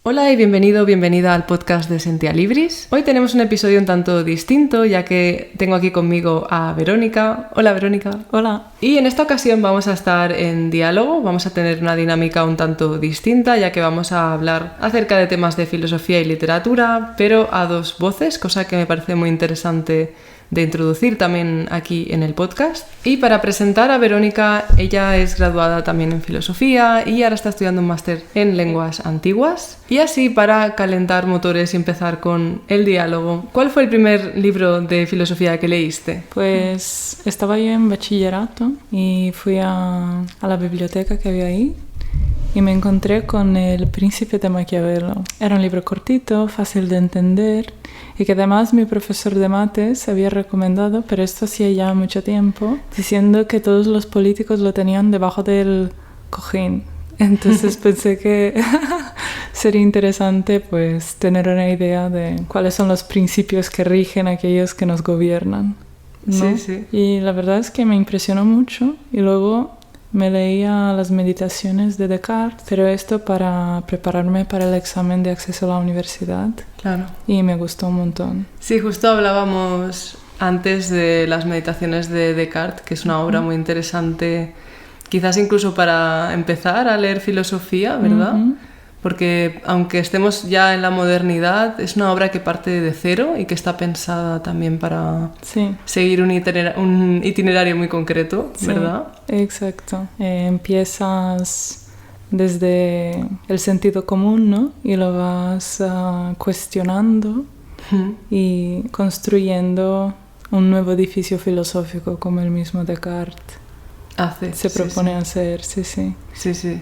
Hola y bienvenido, bienvenida al podcast de Sentia Libris. Hoy tenemos un episodio un tanto distinto, ya que tengo aquí conmigo a Verónica. Hola Verónica. Hola. Y en esta ocasión vamos a estar en diálogo, vamos a tener una dinámica un tanto distinta, ya que vamos a hablar acerca de temas de filosofía y literatura, pero a dos voces, cosa que me parece muy interesante de introducir también aquí en el podcast. Y para presentar a Verónica, ella es graduada también en filosofía y ahora está estudiando un máster en lenguas antiguas. Y así, para calentar motores y empezar con el diálogo, ¿cuál fue el primer libro de filosofía que leíste? Pues estaba yo en bachillerato y fui a la biblioteca que había ahí y me encontré con El Príncipe de Maquiavelo. Era un libro cortito, fácil de entender y que además mi profesor de mates había recomendado, pero esto hacía ya mucho tiempo, diciendo que todos los políticos lo tenían debajo del cojín. Entonces pensé que sería interesante pues tener una idea de cuáles son los principios que rigen a aquellos que nos gobiernan, ¿no? Sí, sí. Y la verdad es que me impresionó mucho y luego me leía las meditaciones de Descartes, pero esto para prepararme para el examen de acceso a la universidad. Claro. Y me gustó un montón. Sí, justo hablábamos antes de las meditaciones de Descartes, que es una obra muy interesante, quizás incluso para empezar a leer filosofía, ¿verdad? Porque aunque estemos ya en la modernidad, es una obra que parte de cero y que está pensada también para seguir un itinerario muy concreto, ¿verdad? Sí, exacto. Empiezas desde el sentido común, ¿no? Y lo vas cuestionando y construyendo un nuevo edificio filosófico, como el mismo Descartes se propone hacer, sí.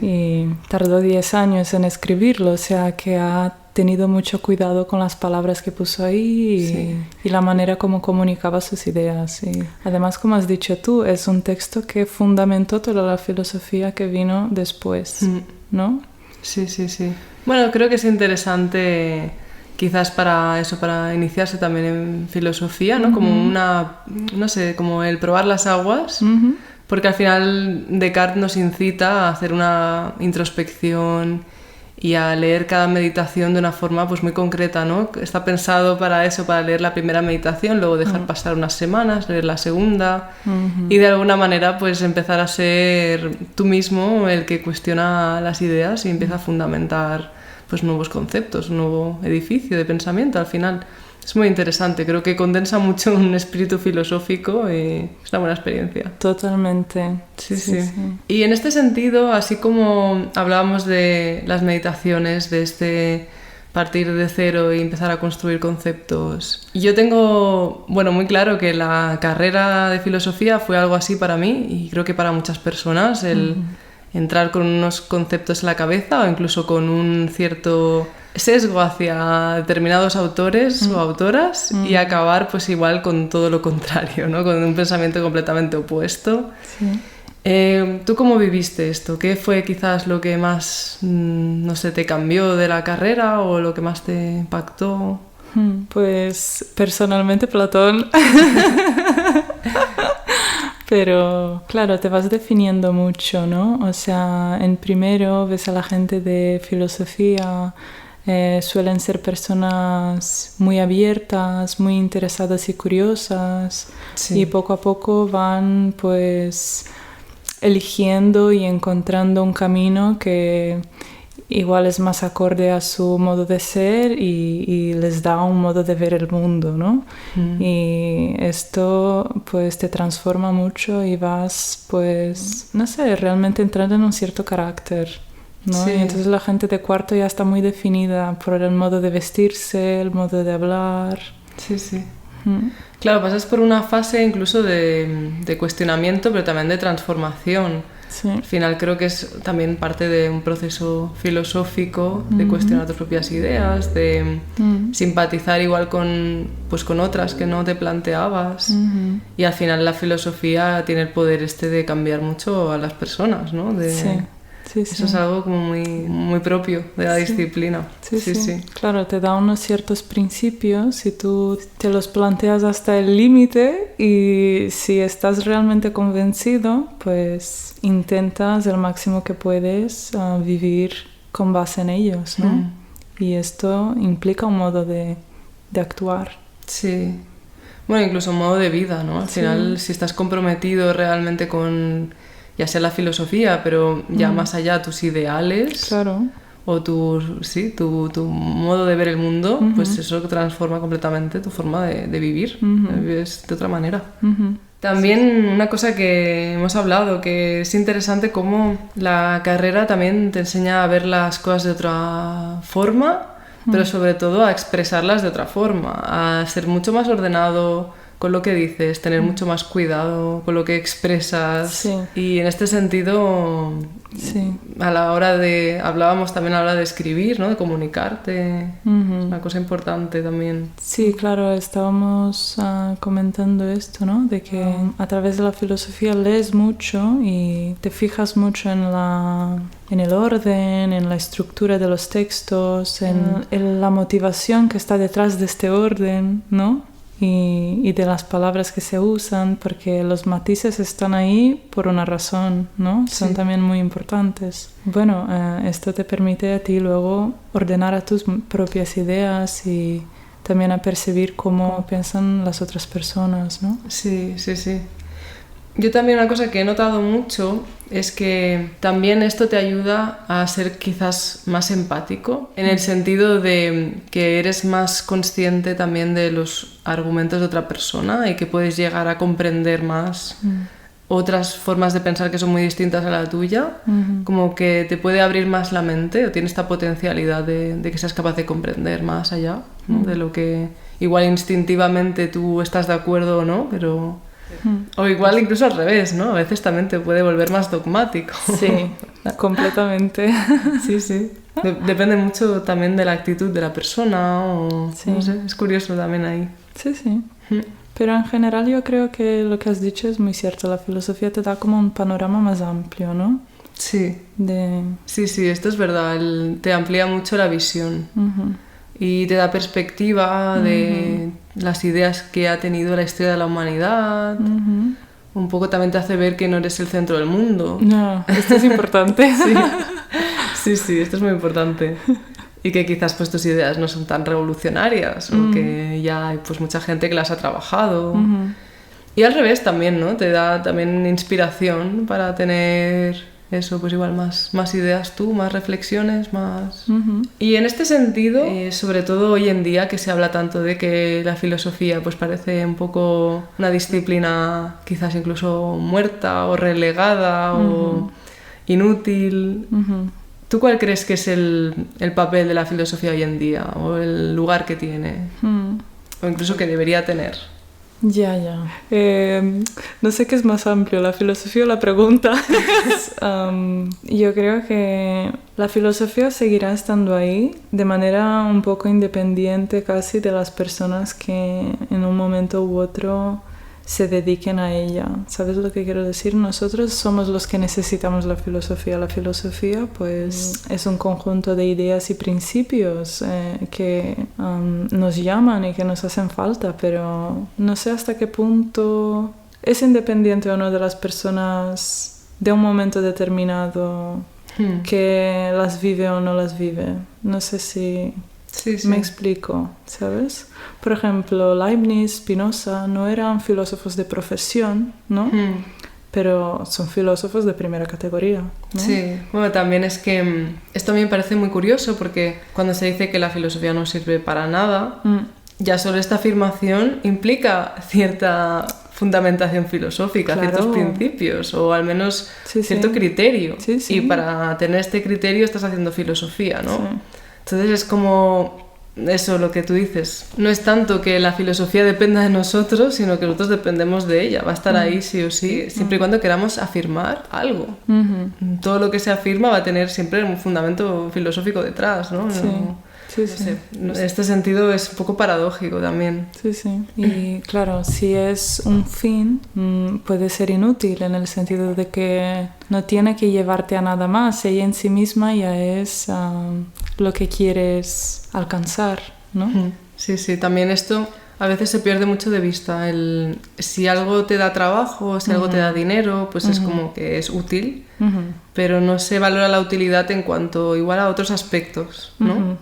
Y tardó 10 años en escribirlo, o sea que ha tenido mucho cuidado con las palabras que puso ahí y la manera como comunicaba sus ideas. Y además, como has dicho tú, es un texto que fundamentó toda la filosofía que vino después, ¿no? Sí. Bueno, creo que es interesante quizás para iniciarse también en filosofía, ¿no? Como como el probar las aguas. Porque al final Descartes nos incita a hacer una introspección y a leer cada meditación de una forma pues muy concreta, ¿no? Está pensado para eso, para leer la primera meditación, luego dejar pasar unas semanas, leer la segunda y de alguna manera pues empezar a ser tú mismo el que cuestiona las ideas y empieza a fundamentar pues nuevos conceptos, un nuevo edificio de pensamiento al final. Es muy interesante, creo que condensa mucho un espíritu filosófico y es una buena experiencia. Totalmente. Sí. Y en este sentido, así como hablábamos de las meditaciones, de este partir de cero y empezar a construir conceptos, yo tengo, muy claro que la carrera de filosofía fue algo así para mí y creo que para muchas personas, el entrar con unos conceptos en la cabeza o incluso con un cierto sesgo hacia determinados autores o autoras y acabar pues igual con todo lo contrario, ¿no? Con un pensamiento completamente opuesto. ¿Tú cómo viviste esto? ¿Qué fue quizás lo que más, te cambió de la carrera o lo que más te impactó? Pues personalmente Platón. Pero claro, te vas definiendo mucho, ¿no? O sea, en primero ves a la gente de filosofía, suelen ser personas muy abiertas, muy interesadas y curiosas, y poco a poco van pues eligiendo y encontrando un camino que igual es más acorde a su modo de ser y les da un modo de ver el mundo, ¿no? Y esto pues te transforma mucho y vas pues, realmente entrando en un cierto carácter, ¿no? Y entonces la gente de cuarto ya está muy definida por el modo de vestirse, el modo de hablar. Sí. Claro, pasas por una fase incluso de cuestionamiento, pero también de transformación. Al final creo que es también parte de un proceso filosófico de cuestionar tus propias ideas, de simpatizar igual con otras que no te planteabas. Y al final la filosofía tiene el poder de cambiar mucho a las personas, ¿no? Eso es algo como muy, muy propio de la disciplina. Sí. Claro, te da unos ciertos principios y tú te los planteas hasta el límite y si estás realmente convencido, pues intentas el máximo que puedes vivir con base en ellos, ¿no? Y esto implica un modo de actuar. Sí. Bueno, incluso un modo de vida, ¿no? Al final, si estás comprometido realmente con, ya sea la filosofía, pero ya más allá, tus ideales. Claro. O tu modo de ver el mundo, pues eso transforma completamente tu forma de vivir. Vives de otra manera. También una cosa que hemos hablado, que es interesante cómo la carrera también te enseña a ver las cosas de otra forma, pero sobre todo a expresarlas de otra forma, a ser mucho más ordenado con lo que dices, tener mucho más cuidado con lo que expresas. Sí. Y en este sentido, a la hora de... Hablábamos también a la hora de escribir, ¿no? De comunicarte. Es una cosa importante también. Sí, claro, estábamos comentando esto, ¿no? De que a través de la filosofía lees mucho y te fijas mucho en el orden, en la estructura de los textos, en la motivación que está detrás de este orden, ¿no? Y de las palabras que se usan, porque los matices están ahí por una razón, ¿no? Son también muy importantes. Bueno, esto te permite a ti luego ordenar a tus propias ideas y también a percibir cómo piensan las otras personas, ¿no? Sí. Yo también una cosa que he notado mucho es que también esto te ayuda a ser quizás más empático, en el sentido de que eres más consciente también de los argumentos de otra persona y que puedes llegar a comprender más otras formas de pensar que son muy distintas a la tuya, como que te puede abrir más la mente o tiene esta potencialidad de que seas capaz de comprender más allá, ¿no? De lo que igual instintivamente tú estás de acuerdo o no, pero... O igual incluso al revés, ¿no? A veces también te puede volver más dogmático. Sí, completamente. Sí. Depende mucho también de la actitud de la persona o... No sé, es curioso también ahí. Sí. Pero en general yo creo que lo que has dicho es muy cierto. La filosofía te da como un panorama más amplio, ¿no? Sí. Sí, esto es verdad. Te amplía mucho la visión. Y te da perspectiva de las ideas que ha tenido la historia de la humanidad. Un poco también te hace ver que no eres el centro del mundo. No, esto es importante. Sí, esto es muy importante. Y que quizás pues tus ideas no son tan revolucionarias o que ya hay pues mucha gente que las ha trabajado. Y al revés también, ¿no? Te da también inspiración para tener... Eso, pues igual más ideas tú, más reflexiones, más... Y en este sentido, sobre todo hoy en día que se habla tanto de que la filosofía pues parece un poco una disciplina quizás incluso muerta o relegada o inútil. ¿Tú cuál crees que es el papel de la filosofía hoy en día o el lugar que tiene? O incluso que debería tener. Ya. No sé qué es más amplio, la filosofía o la pregunta. Yo creo que la filosofía seguirá estando ahí de manera un poco independiente casi de las personas que en un momento u otro se dediquen a ella. ¿Sabes lo que quiero decir? Nosotros somos los que necesitamos la filosofía. La filosofía pues es un conjunto de ideas y principios que nos llaman y que nos hacen falta, pero no sé hasta qué punto es independiente o no de las personas de un momento determinado que las vive o no las vive. No sé si... Sí. Me explico, ¿sabes? Por ejemplo, Leibniz, Spinoza no eran filósofos de profesión, ¿no? Pero son filósofos de primera categoría, ¿no? Sí, bueno, también es que esto a mí me parece muy curioso porque cuando se dice que la filosofía no sirve para nada, ya solo esta afirmación implica cierta fundamentación filosófica, claro. Ciertos principios o al menos cierto criterio. Sí. Y para tener este criterio estás haciendo filosofía, ¿no? Sí. Entonces es como eso, lo que tú dices. No es tanto que la filosofía dependa de nosotros, sino que nosotros dependemos de ella. Va a estar ahí sí o sí, siempre y cuando queramos afirmar algo. Todo lo que se afirma va a tener siempre un fundamento filosófico detrás, ¿no? Sí. En este sentido es un poco paradójico también. Sí. Y claro, si es un fin, puede ser inútil en el sentido de que no tiene que llevarte a nada más. Ella en sí misma ya es lo que quieres alcanzar, ¿no? Sí. También esto A veces se pierde mucho de vista si algo te da trabajo, si algo te da dinero, pues es como que es útil, pero no se valora la utilidad en cuanto igual a otros aspectos, ¿no?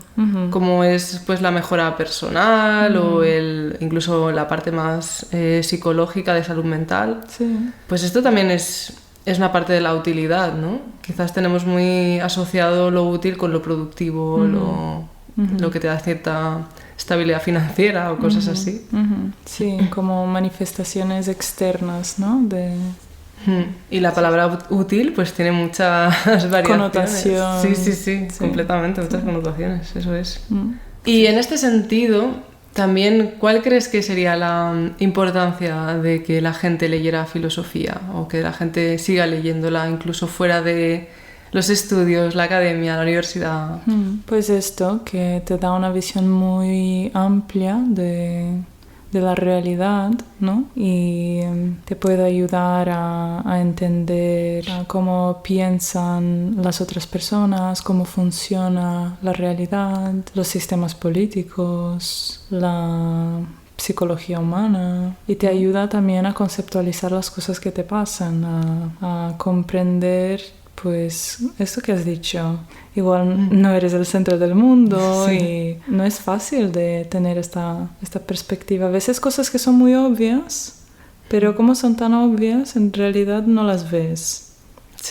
Como es pues la mejora personal o incluso la parte más psicológica de salud mental. Sí. Pues esto también es una parte de la utilidad, ¿no? Quizás tenemos muy asociado lo útil con lo productivo, lo que te da cierta estabilidad financiera o cosas así. Sí, como manifestaciones externas, ¿no? Y la palabra útil pues tiene muchas variaciones. Connotación. Sí, completamente, muchas connotaciones, eso es. Y en este sentido, también, ¿cuál crees que sería la importancia de que la gente leyera filosofía o que la gente siga leyéndola incluso fuera de los estudios, la academia, la universidad? Pues esto, que te da una visión muy amplia de la realidad, ¿no? Y te puede ayudar a entender cómo piensan las otras personas, cómo funciona la realidad, los sistemas políticos, la psicología humana, y te ayuda también a conceptualizar las cosas que te pasan, a comprender pues esto que has dicho. Igual no eres el centro del mundo y no es fácil de tener esta perspectiva. A veces cosas que son muy obvias, pero como son tan obvias, en realidad no las ves.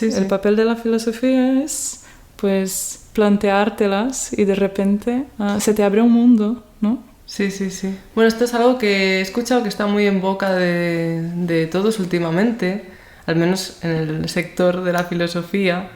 El papel de la filosofía es pues planteártelas y de repente se te abre un mundo, ¿no? Sí. Bueno, esto es algo que he escuchado que está muy en boca de todos últimamente, al menos en el sector de la filosofía,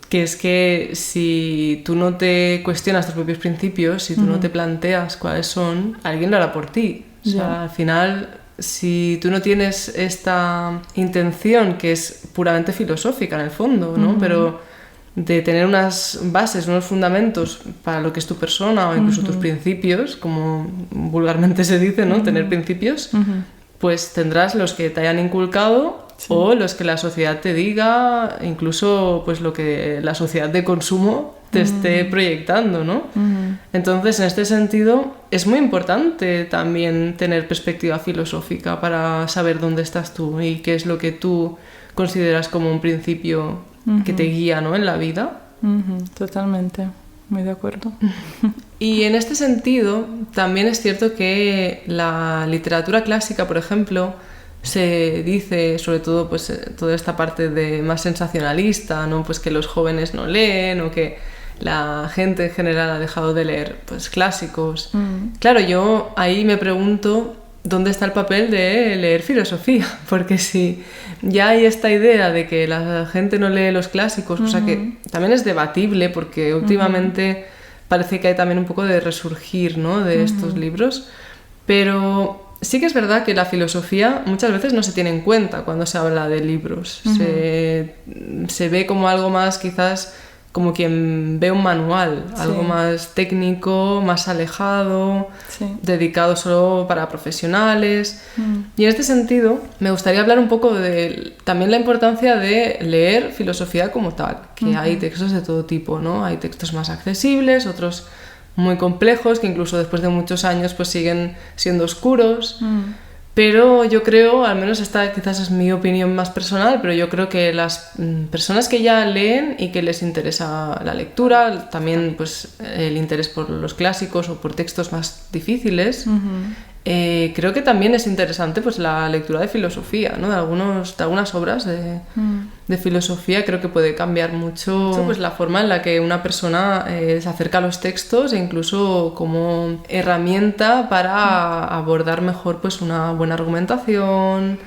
que es que si tú no te cuestionas tus propios principios, si tú no te planteas cuáles son, alguien lo hará por ti. O sea, al final, si tú no tienes esta intención, que es puramente filosófica en el fondo, ¿no? Pero de tener unas bases, unos fundamentos para lo que es tu persona o incluso tus principios, como vulgarmente se dice, ¿no? Tener principios, pues tendrás los que te hayan inculcado o los que la sociedad te diga, incluso pues lo que la sociedad de consumo te esté proyectando, ¿no? Entonces, en este sentido, es muy importante también tener perspectiva filosófica para saber dónde estás tú y qué es lo que tú consideras como un principio que te guía, ¿no? En la vida. Totalmente, muy de acuerdo. Y en este sentido, también es cierto que la literatura clásica, por ejemplo, se dice, sobre todo pues toda esta parte de más sensacionalista, ¿no? Pues que los jóvenes no leen o que la gente en general ha dejado de leer pues clásicos. Claro, yo ahí me pregunto dónde está el papel de leer filosofía, porque si ya hay esta idea de que la gente no lee los clásicos, o sea que también es debatible porque últimamente parece que hay también un poco de resurgir, ¿no? De estos libros, pero sí que es verdad que la filosofía muchas veces no se tiene en cuenta cuando se habla de libros. Se ve como algo más, quizás, como quien ve un manual, algo más técnico, más alejado, dedicado solo para profesionales. Y en este sentido, me gustaría hablar un poco de también la importancia de leer filosofía como tal, que hay textos de todo tipo, ¿no? Hay textos más accesibles, otros muy complejos, que incluso después de muchos años pues siguen siendo oscuros. Pero yo creo, al menos esta quizás es mi opinión más personal, pero yo creo que las personas que ya leen y que les interesa la lectura, también pues el interés por los clásicos o por textos más difíciles, creo que también es interesante pues la lectura de filosofía, ¿no? De algunas obras de filosofía. Creo que puede cambiar mucho pues la forma en la que una persona se acerca a los textos e incluso como herramienta para abordar mejor pues una buena argumentación,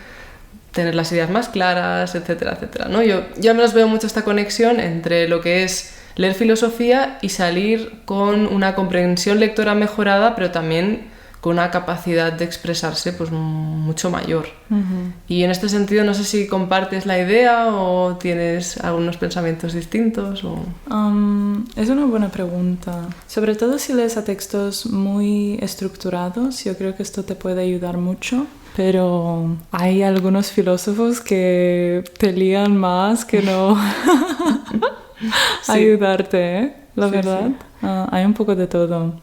tener las ideas más claras, etcétera, etcétera, ¿no? Yo al menos veo mucho esta conexión entre lo que es leer filosofía y salir con una comprensión lectora mejorada, pero también con una capacidad de expresarse pues mucho mayor. Y en este sentido no sé si compartes la idea o tienes algunos pensamientos distintos. Es una buena pregunta. Sobre todo si lees a textos muy estructurados, yo creo que esto te puede ayudar mucho. Pero hay algunos filósofos que te lían más que no ayudarte, ¿eh? La verdad. Hay un poco de todo.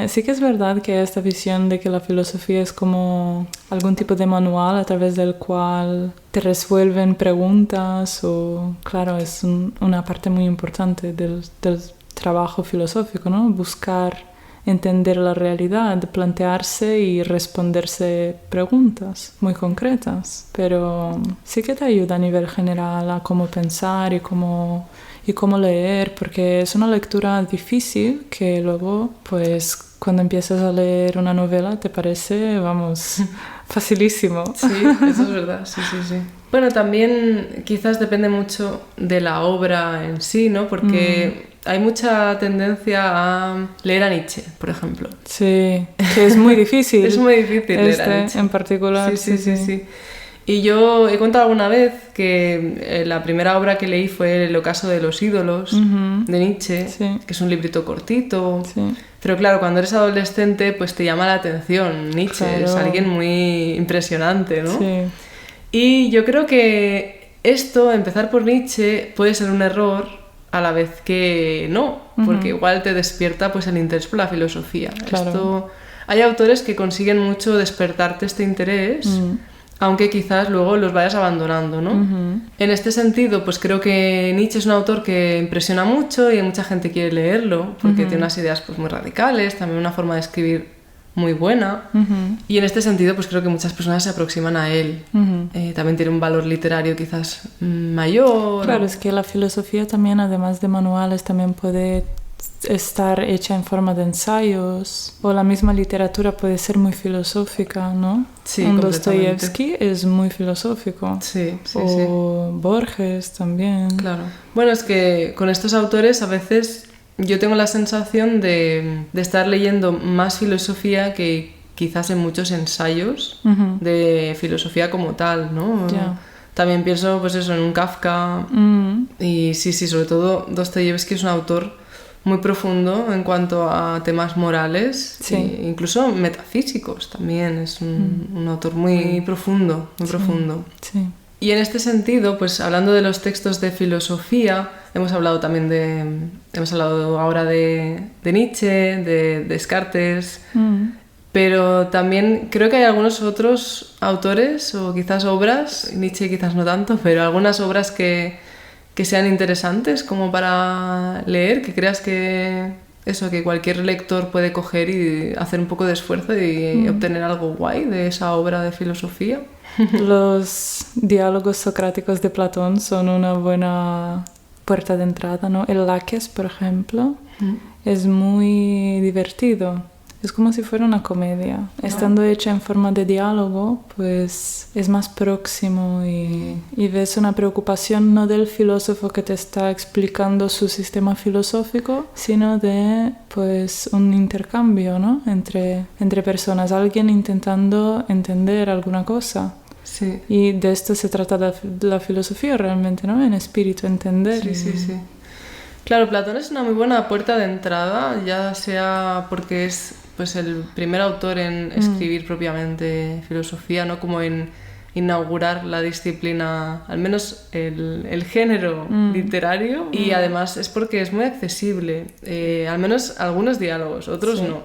Sí que es verdad que hay esta visión de que la filosofía es como algún tipo de manual a través del cual te resuelven preguntas o, claro, es una parte muy importante del trabajo filosófico, ¿no? Buscar entender la realidad, plantearse y responderse preguntas muy concretas, pero sí que te ayuda a nivel general a cómo pensar y cómo leer, porque es una lectura difícil que luego, pues, cuando empiezas a leer una novela te parece, vamos, facilísimo. Sí, eso es verdad, sí. Bueno, también quizás depende mucho de la obra en sí, ¿no? Porque hay mucha tendencia a leer a Nietzsche, por ejemplo. Sí, que es muy difícil. Es muy difícil leer a Nietzsche. En particular. Sí. Y yo he contado alguna vez que la primera obra que leí fue El ocaso de los ídolos, de Nietzsche, que es un librito cortito. Sí. Pero claro, cuando eres adolescente, pues te llama la atención. Nietzsche es alguien muy impresionante, ¿no? Sí. Y yo creo que empezar por Nietzsche, puede ser un error a la vez que no, porque igual te despierta pues el interés por la filosofía. Claro. Hay autores que consiguen mucho despertarte este interés, aunque quizás luego los vayas abandonando, ¿no? En este sentido, pues creo que Nietzsche es un autor que impresiona mucho y mucha gente quiere leerlo, porque tiene unas ideas pues muy radicales, también una forma de escribir muy buena, y en este sentido pues creo que muchas personas se aproximan a él. También tiene un valor literario quizás mayor. Claro, es que la filosofía también, además de manuales, también puede estar hecha en forma de ensayos, o la misma literatura puede ser muy filosófica, ¿no? Sí, Dostoyevsky es muy filosófico. Sí. Borges también. Claro. Bueno, es que con estos autores a veces yo tengo la sensación de estar leyendo más filosofía que quizás en muchos ensayos de filosofía como tal, ¿no? Yeah. También pienso pues eso en un Kafka y sí, sobre todo Dostoyevsky es un autor muy profundo en cuanto a temas morales, e incluso metafísicos también, es un autor muy profundo, profundo. Sí. Y en este sentido, pues hablando de los textos de filosofía, hemos hablado ahora de Nietzsche, de Descartes, pero también creo que hay algunos otros autores o quizás obras, Nietzsche quizás no tanto, pero algunas obras que sean interesantes como para leer, que creas que cualquier lector puede coger y hacer un poco de esfuerzo y obtener algo guay de esa obra de filosofía. Los diálogos socráticos de Platón son una buena puerta de entrada, ¿no? El Laques, por ejemplo, es muy divertido. Es como si fuera una comedia. Estando hecha en forma de diálogo, pues es más próximo y ves una preocupación no del filósofo que te está explicando su sistema filosófico, sino de pues un intercambio, ¿no? entre personas, alguien intentando entender alguna cosa. Sí. Y de esto se trata la filosofía realmente, ¿no? En espíritu, entender. Sí. Claro, Platón es una muy buena puerta de entrada, ya sea porque es pues el primer autor en escribir propiamente filosofía, ¿no? Como en inaugurar la disciplina, al menos el género literario, y además es porque es muy accesible, al menos algunos diálogos, otros no,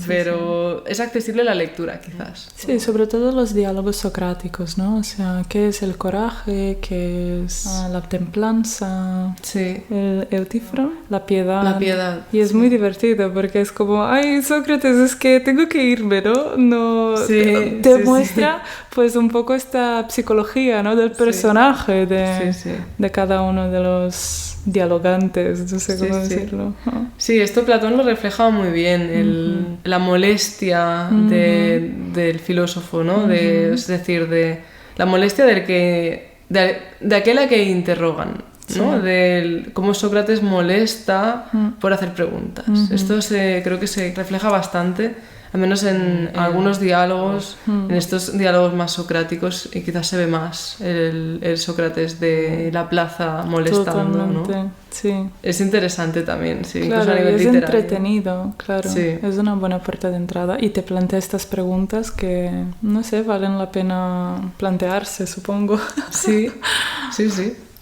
pero es accesible la lectura quizás. Sí, sobre todo los diálogos socráticos, ¿no? O sea, ¿qué es el coraje? ¿Qué es la templanza? Sí. El eutífron, la piedad. La piedad. Y es muy divertido porque es como, ay, Sócrates, es que tengo que irme, ¿no? Te muestra pues un poco esta psicología, ¿no? Del personaje de cada uno de los dialogantes, no sé cómo decirlo. Sí, esto Platón lo refleja muy bien, la molestia del filósofo, ¿no? Es decir, de la molestia de aquel a que interrogan, ¿no? De cómo Sócrates molesta por hacer preguntas. Esto creo que se refleja bastante, al menos en algunos diálogos, en estos diálogos más socráticos, y quizás se ve más el Sócrates de la plaza molestando. Totalmente, ¿no? Sí. Es interesante también, sí. Claro, a nivel es literario. Entretenido, claro. Sí. Es una buena puerta de entrada y te plantea estas preguntas que, no sé, valen la pena plantearse, supongo. Sí.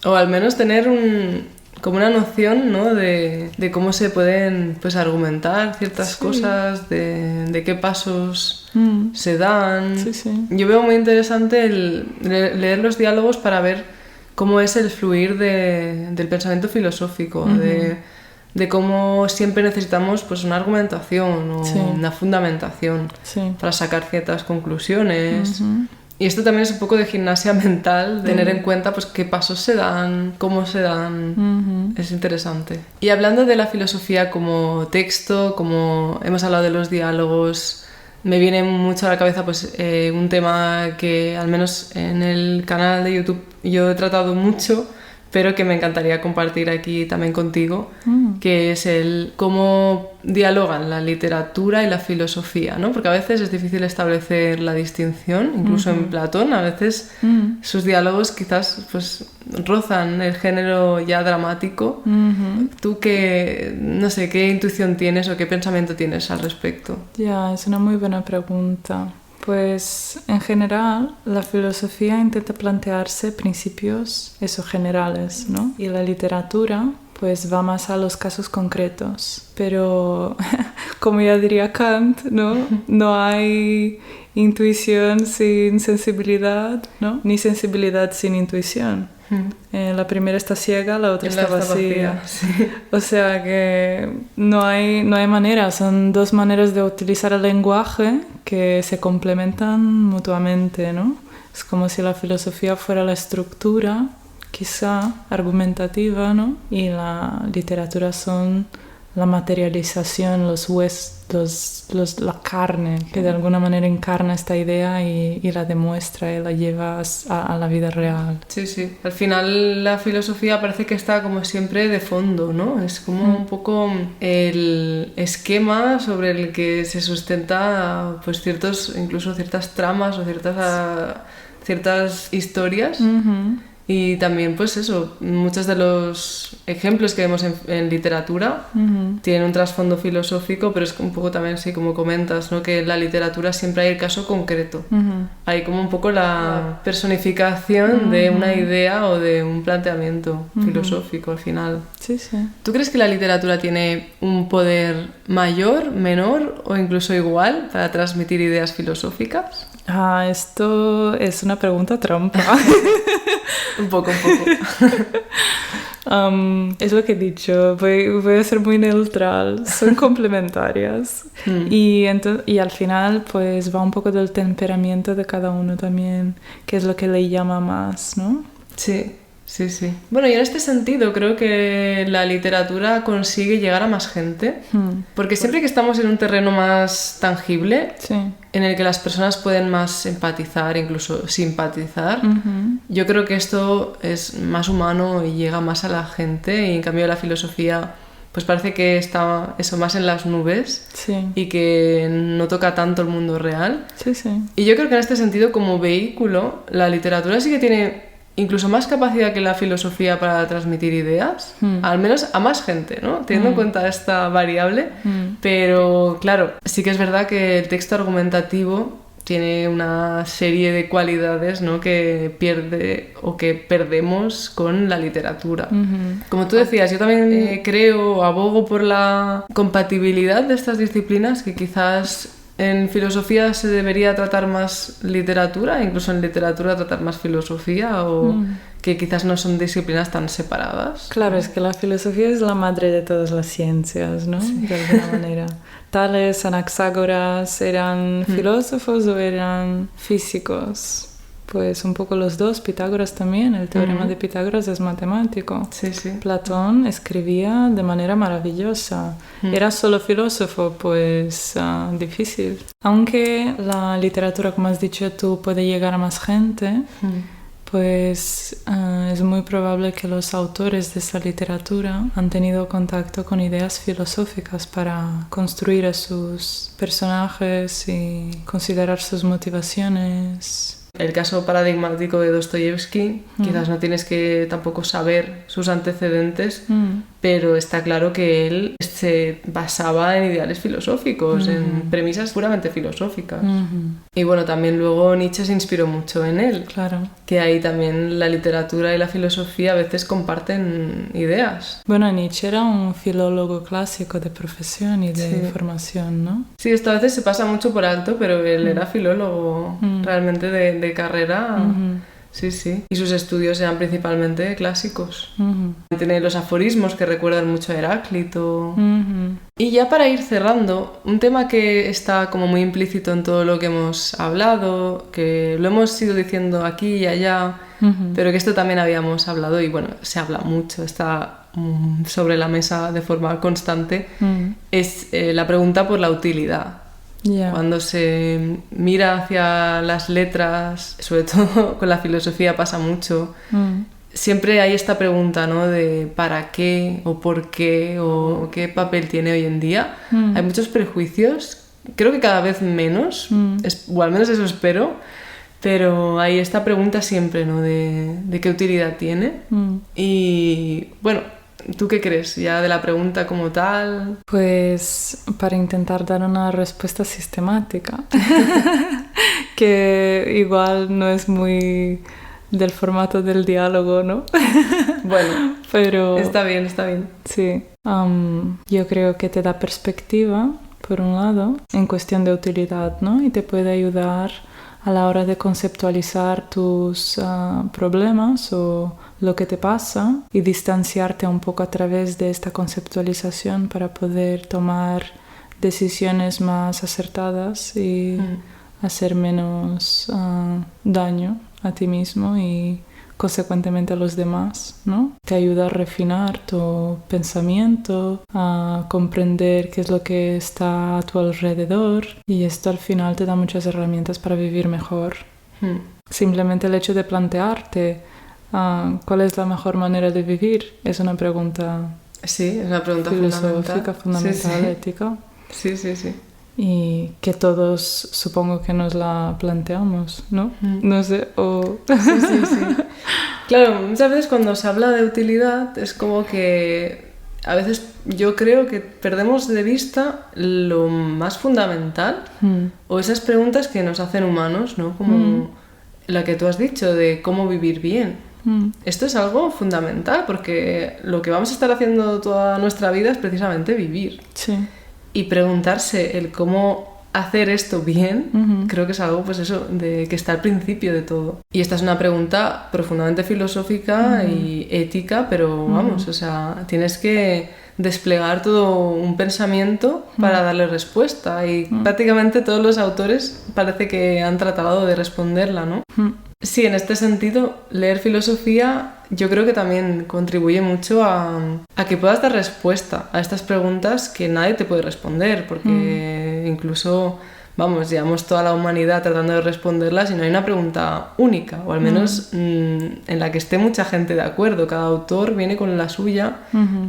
O al menos tener como una noción, ¿no? de cómo se pueden pues argumentar ciertas cosas, de qué pasos se dan. Sí, sí. Yo veo muy interesante leer los diálogos para ver cómo es el fluir del pensamiento filosófico, de cómo siempre necesitamos pues una argumentación o una fundamentación para sacar ciertas conclusiones. Y esto también es un poco de gimnasia mental, tener en cuenta pues qué pasos se dan, cómo se dan. Es interesante. Y hablando de la filosofía como texto, como hemos hablado de los diálogos, me viene mucho a la cabeza pues un tema que al menos en el canal de YouTube yo he tratado mucho, pero que me encantaría compartir aquí también contigo, que es el cómo dialogan la literatura y la filosofía, ¿no? Porque a veces es difícil establecer la distinción, incluso en Platón, a veces sus diálogos quizás pues rozan el género ya dramático. ¿Tú no sé, qué intuición tienes o qué pensamiento tienes al respecto? Ya, es una muy buena pregunta. Pues en general la filosofía intenta plantearse principios generales, ¿no? Y la literatura pues va más a los casos concretos. Pero como ya diría Kant, ¿no? No hay intuición sin sensibilidad, ¿no? Ni sensibilidad sin intuición. La primera está ciega, la otra está vacía. Sí. O sea que no hay manera, son dos maneras de utilizar el lenguaje que se complementan mutuamente, ¿no? Es como si la filosofía fuera la estructura, quizá argumentativa, ¿no? Y la literatura son la materialización, los huesos, la carne, que de alguna manera encarna esta idea y la demuestra y la lleva a la vida real. Sí, sí. Al final la filosofía parece que está como siempre de fondo, ¿no? Es como un poco el esquema sobre el que se sustenta pues incluso ciertas tramas o ciertas historias. Y también, pues eso, muchos de los ejemplos que vemos en literatura tienen un trasfondo filosófico, pero es un poco también, sí, como comentas, ¿no? Que en la literatura siempre hay el caso concreto. Hay como un poco la personificación de una idea o de un planteamiento filosófico al final. Sí, sí. ¿Tú crees que la literatura tiene un poder mayor, menor o incluso igual para transmitir ideas filosóficas? Esto es una pregunta trampa. Un poco. Es lo que he dicho, voy a ser muy neutral, son complementarias. Y al final pues va un poco del temperamento de cada uno también, que es lo que le llama más, ¿no? Sí. Bueno, y en este sentido creo que la literatura consigue llegar a más gente, porque siempre que estamos en un terreno más tangible, en el que las personas pueden más empatizar, incluso simpatizar, yo creo que esto es más humano y llega más a la gente, y en cambio la filosofía pues parece que está eso más en las nubes y que no toca tanto el mundo real. Y yo creo que en este sentido, como vehículo, la literatura sí que tiene incluso más capacidad que la filosofía para transmitir ideas, al menos a más gente, ¿no? Teniendo en cuenta esta variable, pero claro, sí que es verdad que el texto argumentativo tiene una serie de cualidades, ¿no? Que pierde o que perdemos con la literatura. Como tú decías, yo también creo, abogo por la compatibilidad de estas disciplinas, que quizás en filosofía se debería tratar más literatura, incluso en literatura tratar más filosofía, o que quizás no son disciplinas tan separadas. Claro, es que la filosofía es la madre de todas las ciencias, ¿no? De alguna manera. Tales, Anaxágoras, ¿eran filósofos o eran físicos? Pues un poco los dos. Pitágoras también, el teorema de Pitágoras es matemático. Platón escribía de manera maravillosa. ¿Era solo filósofo? Pues difícil. Aunque la literatura, como has dicho tú, puede llegar a más gente, pues es muy probable que los autores de esa literatura han tenido contacto con ideas filosóficas para construir a sus personajes y considerar sus motivaciones. El caso paradigmático de Dostoyevsky, quizás no tienes que tampoco saber sus antecedentes, pero está claro que él se basaba en ideales filosóficos, en premisas puramente filosóficas. Y bueno, también luego Nietzsche se inspiró mucho en él. Claro. Que ahí también la literatura y la filosofía a veces comparten ideas. Bueno, Nietzsche era un filólogo clásico de profesión y de formación, ¿no? Sí, esto a veces se pasa mucho por alto, pero él era filólogo realmente de carrera. Sí, sí. Y sus estudios eran principalmente clásicos. Tiene los aforismos que recuerdan mucho a Heráclito. Y ya para ir cerrando, un tema que está como muy implícito en todo lo que hemos hablado, que lo hemos ido diciendo aquí y allá, pero que esto también habíamos hablado y bueno, se habla mucho, está sobre la mesa de forma constante, es la pregunta por la utilidad. Yeah. Cuando se mira hacia las letras, sobre todo con la filosofía pasa mucho, siempre hay esta pregunta, ¿no? De ¿para qué? O ¿por qué? O ¿qué papel tiene hoy en día? Hay muchos prejuicios, creo que cada vez menos, o al menos eso espero, pero hay esta pregunta siempre, ¿no? De qué utilidad tiene. Y bueno, ¿tú qué crees ya de la pregunta como tal? Pues para intentar dar una respuesta sistemática, que igual no es muy del formato del diálogo, ¿no? Bueno, pero está bien, está bien. Sí, yo creo que te da perspectiva, por un lado, en cuestión de utilidad, ¿no? Y te puede ayudar a la hora de conceptualizar tus problemas o lo que te pasa y distanciarte un poco a través de esta conceptualización para poder tomar decisiones más acertadas y hacer menos daño a ti mismo y consecuentemente a los demás, ¿no? Te ayuda a refinar tu pensamiento, a comprender qué es lo que está a tu alrededor y esto al final te da muchas herramientas para vivir mejor. Simplemente el hecho de plantearte cuál es la mejor manera de vivir es una pregunta, sí, es una pregunta filosófica, fundamental, sí. ética. Sí, sí, sí. Y que todos supongo que nos la planteamos, ¿no? No sé, o... Sí, sí, sí. Claro, muchas veces cuando se habla de utilidad es como que a veces yo creo que perdemos de vista lo más fundamental o esas preguntas que nos hacen humanos, ¿no? Como la que tú has dicho de cómo vivir bien. Esto es algo fundamental porque lo que vamos a estar haciendo toda nuestra vida es precisamente vivir. Sí. Y preguntarse el cómo hacer esto bien, creo que es algo, pues eso, de que está al principio de todo. Y esta es una pregunta profundamente filosófica y ética, pero vamos, o sea, tienes que desplegar todo un pensamiento para darle respuesta. Y prácticamente todos los autores parece que han tratado de responderla, ¿no? Sí, en este sentido, leer filosofía yo creo que también contribuye mucho a que puedas dar respuesta a estas preguntas que nadie te puede responder, porque incluso, vamos, llevamos toda la humanidad tratando de responderlas y no hay una pregunta única, o al menos en la que esté mucha gente de acuerdo. Cada autor viene con la suya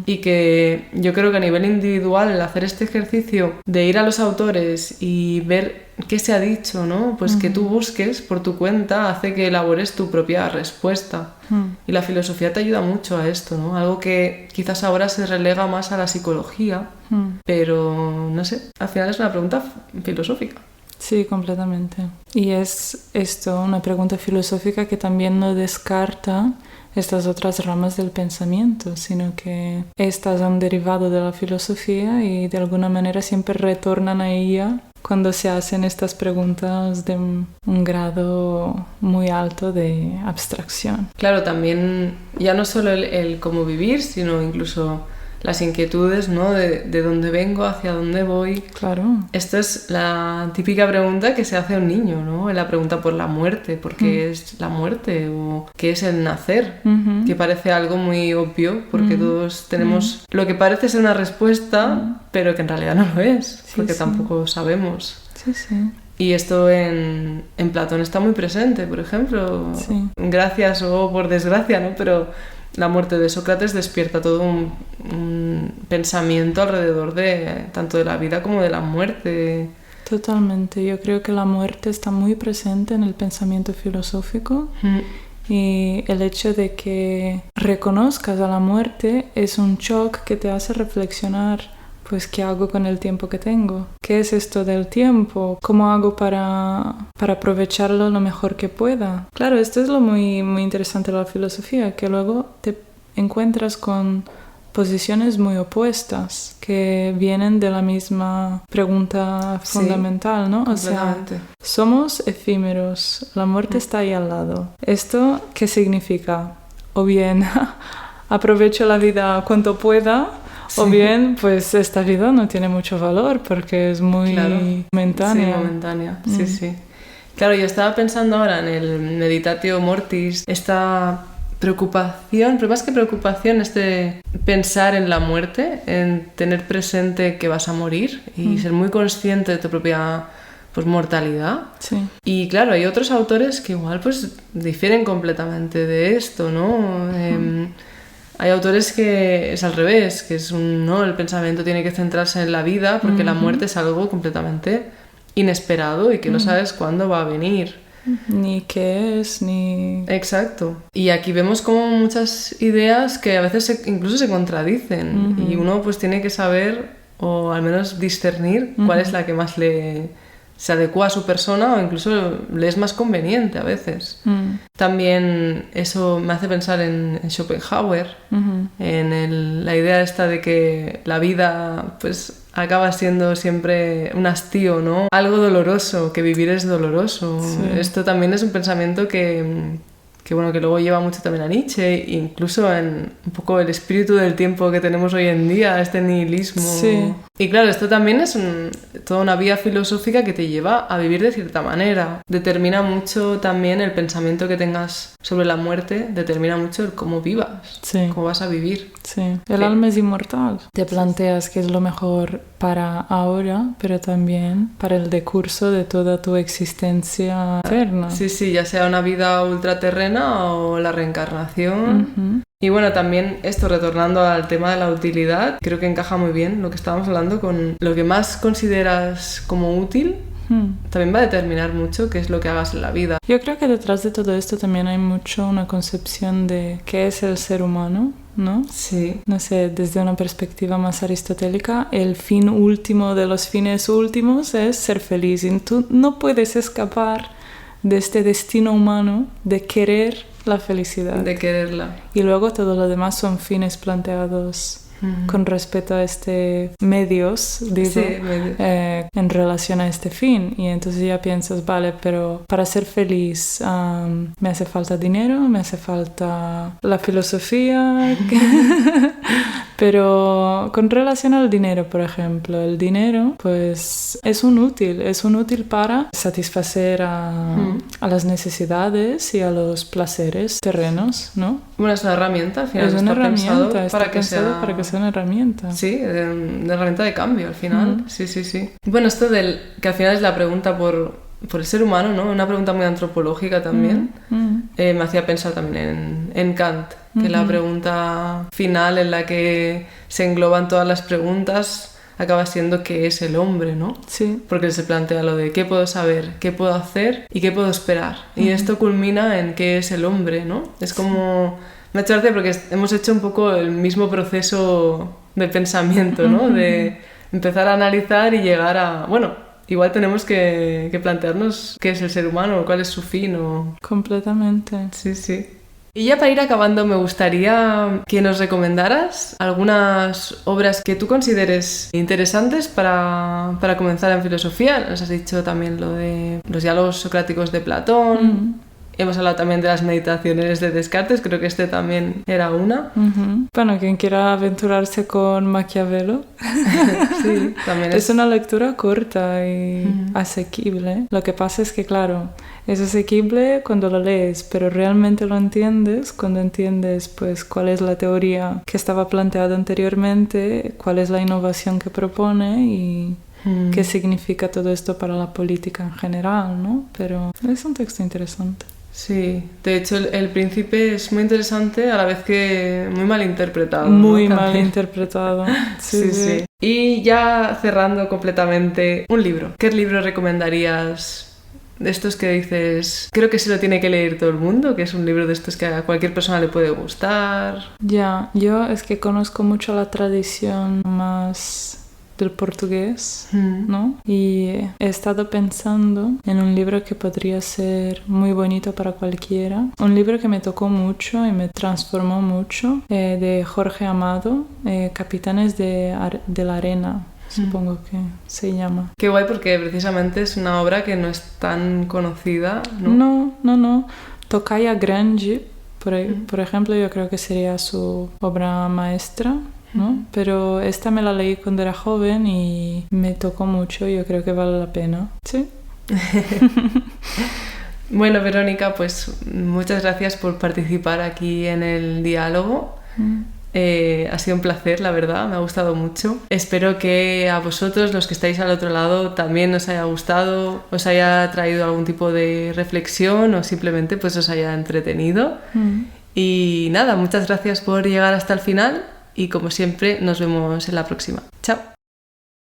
y que yo creo que a nivel individual el hacer este ejercicio de ir a los autores y ver qué se ha dicho, ¿no? Pues que tú busques por tu cuenta hace que elabores tu propia respuesta. Y la filosofía te ayuda mucho a esto, ¿no? Algo que quizás ahora se relega más a la psicología, pero no sé, al final es una pregunta filosófica. Sí, completamente. Y es esto, una pregunta filosófica que también no descarta estas otras ramas del pensamiento, sino que estas han derivado de la filosofía y de alguna manera siempre retornan a ella cuando se hacen estas preguntas de un grado muy alto de abstracción. Claro, también ya no solo el cómo vivir, sino incluso las inquietudes, ¿no? De dónde vengo, hacia dónde voy. Claro. Esto es la típica pregunta que se hace a un niño, ¿no? La pregunta por la muerte, ¿por qué es la muerte? O ¿qué es el nacer? Que parece algo muy obvio, porque todos tenemos lo que parece ser una respuesta, pero que en realidad no lo es, porque tampoco sabemos. Sí, sí. Y esto en Platón está muy presente, por ejemplo. Sí. Gracias o por desgracia, ¿no? Pero la muerte de Sócrates despierta todo un pensamiento alrededor de tanto de la vida como de la muerte. Totalmente. Yo creo que la muerte está muy presente en el pensamiento filosófico. Y el hecho de que reconozcas a la muerte es un shock que te hace reflexionar, pues, ¿qué hago con el tiempo que tengo? ¿Qué es esto del tiempo? ¿Cómo hago para aprovecharlo lo mejor que pueda? Claro, esto es lo muy, muy interesante de la filosofía, que luego te encuentras con posiciones muy opuestas que vienen de la misma pregunta fundamental, ¿no? O sea, somos efímeros, la muerte está ahí al lado. ¿Esto qué significa? O bien aprovecho la vida cuanto pueda, o bien pues esta vida no tiene mucho valor porque es muy momentánea. Sí, momentánea, sí. Claro, yo estaba pensando ahora en el Meditatio Mortis, esta preocupación, pero más que preocupación, es de pensar en la muerte, en tener presente que vas a morir y ser muy consciente de tu propia pues mortalidad. Sí. Y claro, hay otros autores que igual pues difieren completamente de esto, ¿no? Hay autores que es al revés, que es ¿no? El pensamiento tiene que centrarse en la vida porque la muerte es algo completamente inesperado y que no sabes cuándo va a venir. Ni qué es, ni... Exacto. Y aquí vemos como muchas ideas que a veces incluso se contradicen y uno pues tiene que saber o al menos discernir cuál es la que más se adecua a su persona o incluso le es más conveniente a veces. También eso me hace pensar en Schopenhauer, en la idea esta de que la vida pues acaba siendo siempre un hastío, ¿no? Algo doloroso, que vivir es doloroso. Sí. Esto también es un pensamiento que luego lleva mucho también a Nietzsche, incluso en un poco el espíritu del tiempo que tenemos hoy en día, este nihilismo. Sí. Y claro, esto también es toda una vía filosófica que te lleva a vivir de cierta manera. Determina mucho también el pensamiento que tengas sobre la muerte, determina mucho el cómo vivas, cómo vas a vivir. Sí, el alma es inmortal. Te planteas qué es lo mejor para ahora, pero también para el decurso de toda tu existencia eterna. Sí, ya sea una vida ultraterrena o la reencarnación. Y bueno, también esto, retornando al tema de la utilidad, creo que encaja muy bien lo que estábamos hablando con lo que más consideras como útil. También va a determinar mucho qué es lo que hagas en la vida. Yo creo que detrás de todo esto también hay mucho una concepción de qué es el ser humano, ¿no? Sí. No sé, desde una perspectiva más aristotélica, el fin último de los fines últimos es ser feliz. Y tú no puedes escapar de este destino humano de querer la felicidad. De quererla. Y luego todo lo demás son fines planteados con respecto a medios, digo, en relación a este fin. Y entonces ya piensas, vale, pero para ser feliz me hace falta dinero, me hace falta la filosofía. Pero con relación al dinero, por ejemplo, el dinero pues es un útil para satisfacer a las necesidades y a los placeres terrenos, ¿no? Bueno, es una herramienta, al final. Es una herramienta, para que sea una herramienta. Sí, de herramienta de cambio al final. Sí. Bueno, esto que al final es la pregunta por el ser humano, ¿no? Una pregunta muy antropológica también. Me hacía pensar también en Kant, que la pregunta final en la que se engloban todas las preguntas acaba siendo qué es el hombre, ¿no? Sí. Porque se plantea lo de qué puedo saber, qué puedo hacer y qué puedo esperar. Y esto culmina en qué es el hombre, ¿no? Es como... Me ha hecho gracia porque hemos hecho un poco el mismo proceso de pensamiento, ¿no? De empezar a analizar y llegar a... Bueno, igual tenemos que plantearnos qué es el ser humano, cuál es su fin o... Completamente. Sí. Y ya para ir acabando, me gustaría que nos recomendaras algunas obras que tú consideres interesantes para comenzar en filosofía. Nos has dicho también lo de los diálogos socráticos de Platón. Hemos hablado también de las meditaciones de Descartes, creo que este también era una. Bueno, quien quiera aventurarse con Maquiavelo. Sí, también es una lectura corta y asequible. Lo que pasa es que, claro, es asequible cuando lo lees, pero realmente lo entiendes cuando entiendes pues cuál es la teoría que estaba planteada anteriormente, cuál es la innovación que propone y qué significa todo esto para la política en general, ¿no? Pero es un texto interesante. Sí, de hecho el príncipe es muy interesante a la vez que muy mal interpretado. Muy ¿no? mal interpretado. Sí, sí. Y ya cerrando completamente, un libro. ¿Qué libro recomendarías de estos que dices, creo que se lo tiene que leer todo el mundo, que es un libro de estos que a cualquier persona le puede gustar? Ya, yo es que conozco mucho la tradición más del portugués, ¿no? Y he estado pensando en un libro que podría ser muy bonito para cualquiera. Un libro que me tocó mucho y me transformó mucho, de Jorge Amado, Capitanes de la Arena. Supongo que se llama. Qué guay, porque precisamente es una obra que no es tan conocida, ¿no? No. Tocaia Grande, por ejemplo, yo creo que sería su obra maestra, ¿no? Pero esta me la leí cuando era joven y me tocó mucho, yo creo que vale la pena. Sí. Bueno, Verónica, pues muchas gracias por participar aquí en el diálogo. Ha sido un placer, la verdad, me ha gustado mucho. Espero que a vosotros, los que estáis al otro lado, también os haya gustado, os haya traído algún tipo de reflexión o simplemente pues os haya entretenido. Y nada, muchas gracias por llegar hasta el final y como siempre nos vemos en la próxima. Chao.